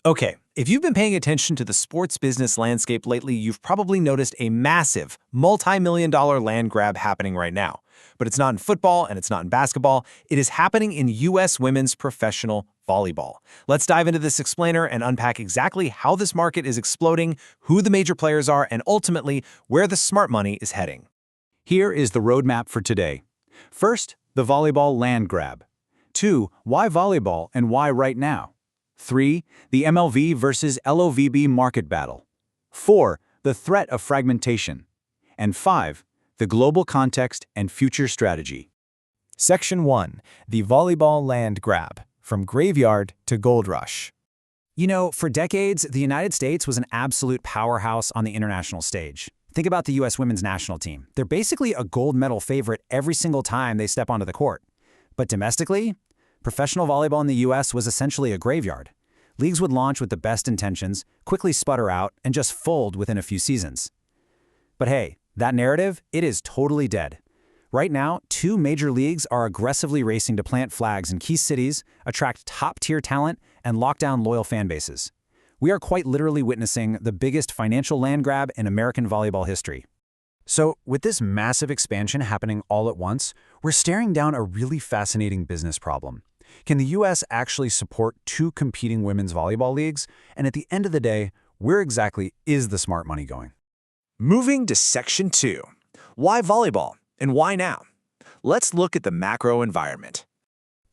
Okay, if you've been paying attention to the sports business landscape lately, you've probably noticed a massive, multi-million-dollar land grab happening right now. But it's not in football and it's not in basketball. It is happening in U.S. women's professional volleyball. Let's dive into this explainer and unpack exactly how this market is exploding, who the major players are, and ultimately, where the smart money is heading. Here is the roadmap for today. First, the volleyball land grab. 2, why volleyball and why right now? 3, the MLV versus LOVB market battle. 4, the threat of fragmentation. And 5, the global context and future strategy. Section 1. The volleyball land grab, from graveyard to gold rush. You know, for decades, the United States was an absolute powerhouse on the international stage. Think about the U.S. women's national team. They're basically a gold medal favorite every single time they step onto the court. But domestically, professional volleyball in the U.S. was essentially a graveyard. Leagues would launch with the best intentions, quickly sputter out, and just fold within a few seasons. But hey, that narrative, it is totally dead. Right now, 2 major leagues are aggressively racing to plant flags in key cities, attract top-tier talent, and lock down loyal fan bases. We are quite literally witnessing the biggest financial land grab in American volleyball history. So, with this massive expansion happening all at once, we're staring down a really fascinating business problem. Can the U.S. actually support 2 competing women's volleyball leagues? And at the end of the day, where exactly is the smart money going? Moving to Section 2. Why volleyball and why now? Let's look at the macro environment.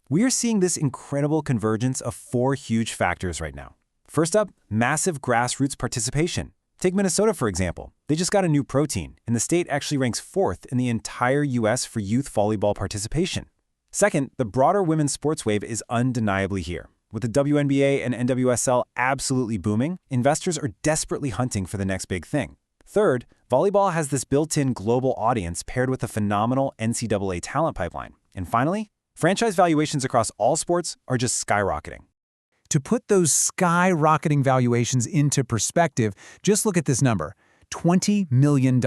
We are seeing this incredible convergence of 4 huge factors right now. First up, massive grassroots participation. Take Minnesota, for example. They just got a new pro team, and the state actually ranks 4th in the entire U.S. for youth volleyball participation. Second, the broader women's sports wave is undeniably here. With the WNBA and NWSL absolutely booming, investors are desperately hunting for the next big thing. Third, volleyball has this built-in global audience paired with a phenomenal NCAA talent pipeline. And finally, franchise valuations across all sports are just skyrocketing. To put those skyrocketing valuations into perspective, just look at this number, $20 million.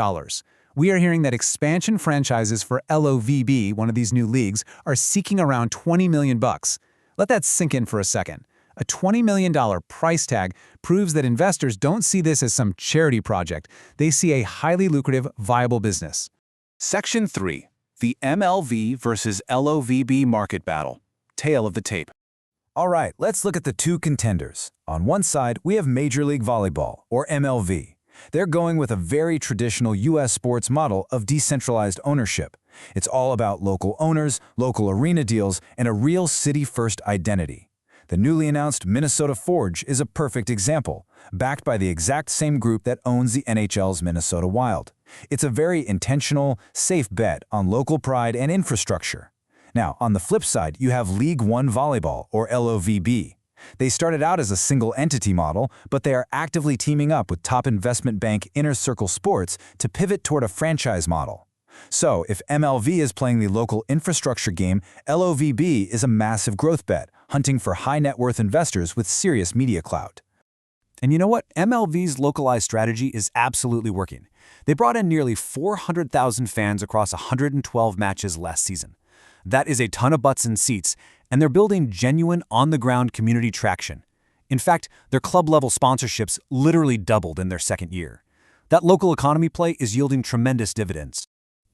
We are hearing that expansion franchises for LOVB, one of these new leagues, are seeking around $20 million. Let that sink in for a second. A $20 million price tag proves that investors don't see this as some charity project. They see a highly lucrative, viable business. Section 3. The MLV versus LOVB market battle. Tale of the tape. All right, let's look at the 2 contenders. On one side, we have Major League Volleyball, or MLV. They're going with a very traditional U.S. sports model of decentralized ownership. It's all about local owners, local arena deals, and a real city-first identity. The newly announced Minnesota Forge is a perfect example, backed by the exact same group that owns the NHL's Minnesota Wild. It's a very intentional, safe bet on local pride and infrastructure. Now, on the flip side, you have League One Volleyball, or LOVB. They started out as a single-entity model, but they are actively teaming up with top investment bank Inner Circle Sports to pivot toward a franchise model. So, if MLV is playing the local infrastructure game, LOVB is a massive growth bet, hunting for high-net-worth investors with serious media clout. And you know what? MLV's localized strategy is absolutely working. They brought in nearly 400,000 fans across 112 matches last season. That is a ton of butts in seats, and they're building genuine on-the-ground community traction. In fact, their club-level sponsorships literally doubled in their second year. That local economy play is yielding tremendous dividends.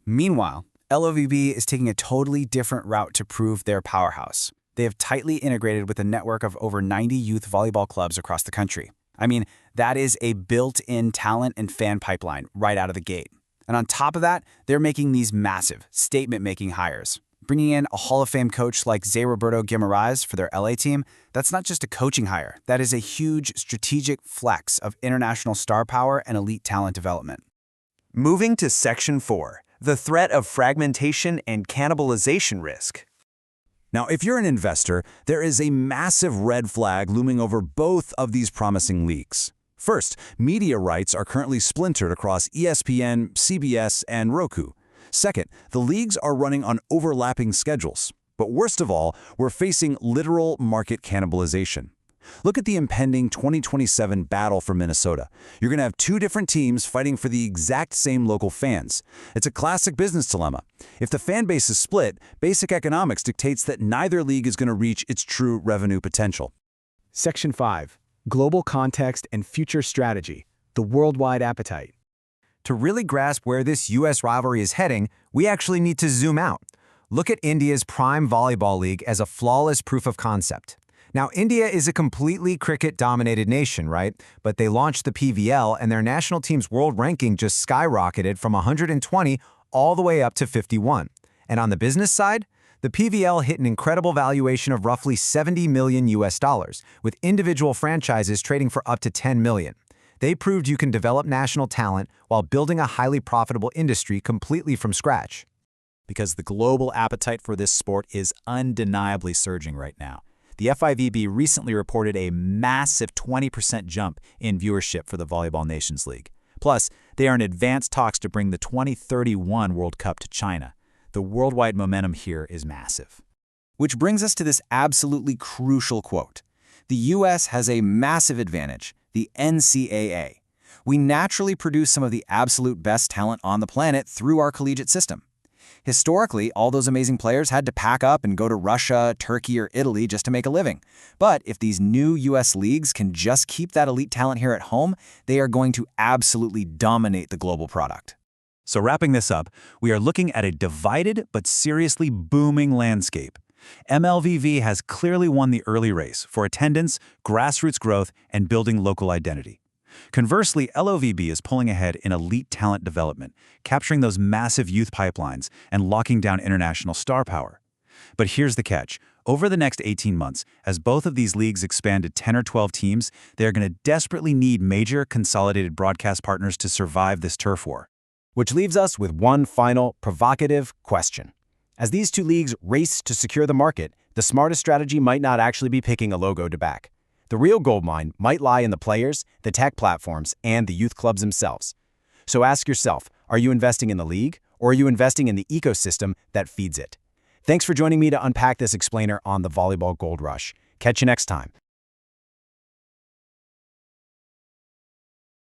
Meanwhile, LOVB is taking a totally different route to prove their powerhouse. They have tightly integrated with a network of over 90 youth volleyball clubs across the country. I mean, that is a built-in talent and fan pipeline right out of the gate. And on top of that, they're making these massive, statement-making hires. Bringing in a Hall of Fame coach like Zé Roberto Guimarães for their LA team, that's not just a coaching hire. That is a huge strategic flex of international star power and elite talent development. Moving to Section 4. The threat of fragmentation and cannibalization risk. Now, if you're an investor, there is a massive red flag looming over both of these promising leagues. First, media rights are currently splintered across ESPN, CBS, and Roku. Second, the leagues are running on overlapping schedules. But worst of all, we're facing literal market cannibalization. Look at the impending 2027 battle for Minnesota. You're going to have 2 different teams fighting for the exact same local fans. It's a classic business dilemma. If the fan base is split, basic economics dictates that neither league is going to reach its true revenue potential. Section 5. global context and future strategy, the worldwide appetite. To really grasp where this U.S. rivalry is heading, we actually need to zoom out. Look at India's Prime Volleyball League as a flawless proof of concept. Now, India is a completely cricket-dominated nation, right? But they launched the PVL, and their national team's world ranking just skyrocketed from 120 all the way up to 51. And on the business side, the PVL hit an incredible valuation of roughly $70 million, with individual franchises trading for up to $10 million. They proved you can develop national talent while building a highly profitable industry completely from scratch. Because the global appetite for this sport is undeniably surging right now. The FIVB recently reported a massive 20% jump in viewership for the Volleyball Nations League. Plus, they are in advanced talks to bring the 2031 World Cup to China. The worldwide momentum here is massive. Which brings us to this absolutely crucial quote. The U.S. has a massive advantage, the NCAA. We naturally produce some of the absolute best talent on the planet through our collegiate system. Historically, all those amazing players had to pack up and go to Russia, Turkey, or Italy just to make a living. But if these new U.S. leagues can just keep that elite talent here at home, they are going to absolutely dominate the global product. So wrapping this up, we are looking at a divided but seriously booming landscape. MLVV has clearly won the early race for attendance, grassroots growth, and building local identity. Conversely, LOVB is pulling ahead in elite talent development, capturing those massive youth pipelines and locking down international star power. But here's the catch. Over the next 18 months, as both of these leagues expand to 10 or 12 teams, they are going to desperately need major consolidated broadcast partners to survive this turf war. Which leaves us with one final provocative question. As these two leagues race to secure the market, the smartest strategy might not actually be picking a logo to back. The real gold mine might lie in the players, the tech platforms, and the youth clubs themselves. So ask yourself, are you investing in the league, or are you investing in the ecosystem that feeds it? Thanks for joining me to unpack this explainer on the Volleyball Gold Rush. Catch you next time.